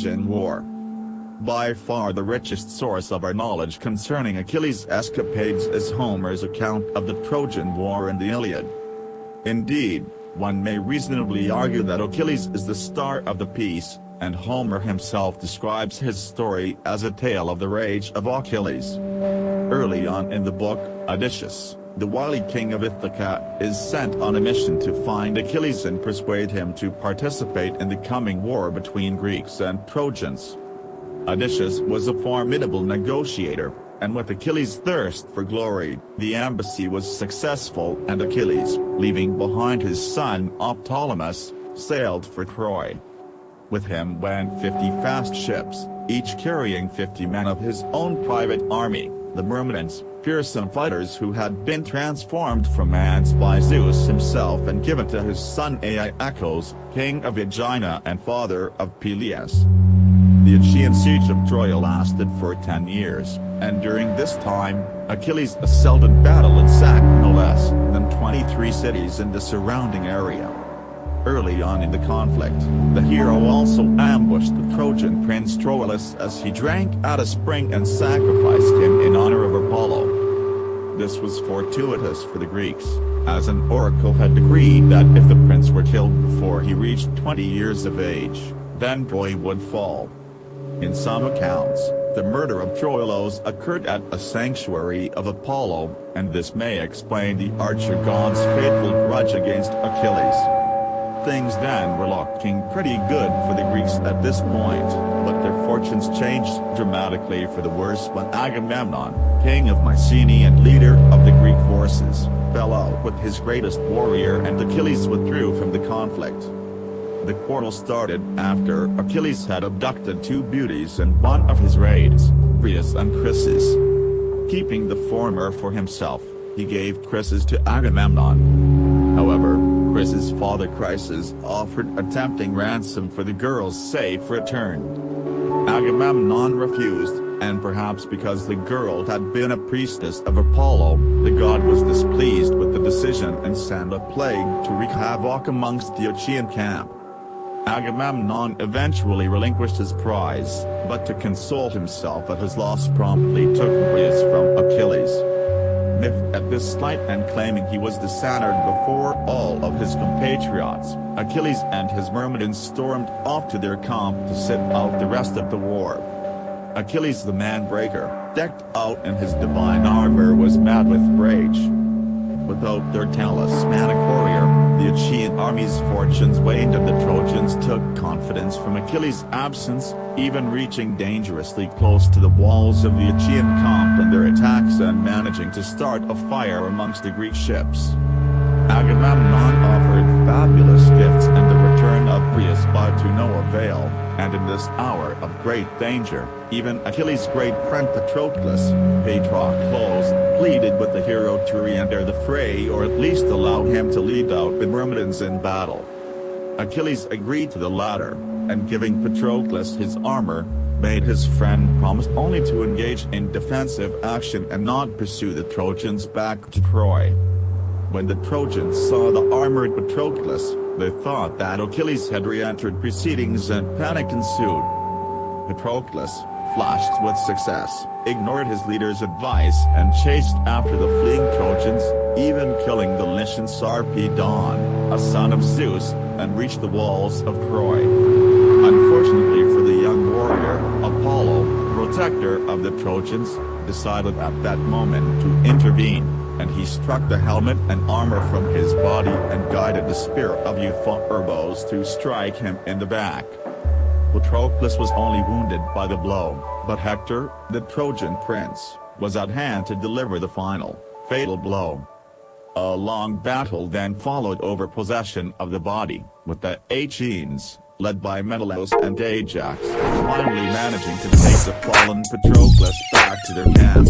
Trojan War. By far the richest source of our knowledge concerning Achilles' escapades is Homer's account of the Trojan War in the Iliad. Indeed, one may reasonably argue that Achilles is the star of the piece, and Homer himself describes his story as a tale of the rage of Achilles. Early on in the book, Odysseus, the wily king of Ithaca, is sent on a mission to find Achilles and persuade him to participate in the coming war between Greeks and Trojans. Odysseus was a formidable negotiator, and with Achilles' thirst for glory, the embassy was successful and Achilles, leaving behind his son Neoptolemus, sailed for Troy. With him went 50 fast ships, each carrying 50 men of his own private army, the Myrmidons, fearsome fighters who had been transformed from ants by Zeus himself and given to his son Aiakos, king of Aegina and father of Peleus. The Aegean siege of Troy lasted for 10 years, and during this time, Achilles assailed in battle and sacked no less than 23 cities in the surrounding area. Early on in the conflict, the hero also ambushed the Trojan prince Troilus as he drank at a spring and sacrificed him in honor of Apollo. This was fortuitous for the Greeks, as an oracle had decreed that if the prince were killed before he reached 20 years of age, then Troy would fall. In some accounts, the murder of Troilus occurred at a sanctuary of Apollo, and this may explain the archer god's fateful grudge against Achilles. Things then were looking pretty good for the Greeks at this point, but their fortunes changed dramatically for the worse when Agamemnon, king of Mycenae and leader of the Greek forces, fell out with his greatest warrior and Achilles withdrew from the conflict. The quarrel started after Achilles had abducted two beauties in one of his raids, Peleus and Chryses. Keeping the former for himself, he gave Chryses to Agamemnon. However, Chryses' father Chryses offered a tempting ransom for the girl's safe return. Agamemnon refused, and perhaps because the girl had been a priestess of Apollo, the god was displeased with the decision and sent a plague to wreak havoc amongst the Aegean camp. Agamemnon eventually relinquished his prize, but to console himself at his loss promptly took Peleus from Achilles. Miffed at this slight and claiming he was dishonored before all of his compatriots, Achilles and his Myrmidons stormed off to their camp to sit out the rest of the war. Achilles the man-breaker, decked out in his divine armor, was mad with rage. Without their talismanic warrior, the Aegean army's fortunes waned and the Trojans took confidence from Achilles' absence, even reaching dangerously close to the walls of the Aegean camp in their attacks and managing to start a fire amongst the Greek ships. Agamemnon offered fabulous gifts and the return of Peleus, but to no avail, and in this hour of great danger, even Achilles' great friend Patroclus, pleaded with the hero to re-enter the fray or at least allow him to lead out the Myrmidons in battle. Achilles agreed to the latter, and giving Patroclus his armor, made his friend promise only to engage in defensive action and not pursue the Trojans back to Troy. When the Trojans saw the armored Patroclus, they thought that Achilles had re-entered proceedings and panic ensued. Patroclus, flushed with success, ignored his leader's advice and chased after the fleeing Trojans, even killing the Lycian Sarpedon, a son of Zeus, and reached the walls of Troy. Unfortunately for the young warrior, Apollo, protector of the Trojans, decided at that moment to intervene, and he struck the helmet and armor from his body and guided the spear of Euphorbos to strike him in the back. Patroclus was only wounded by the blow, but Hector, the Trojan prince, was at hand to deliver the final, fatal blow. A long battle then followed over possession of the body, with the Aegeans, led by Peleus and Aiakos, finally managing to take the fallen Patroclus back to their camp.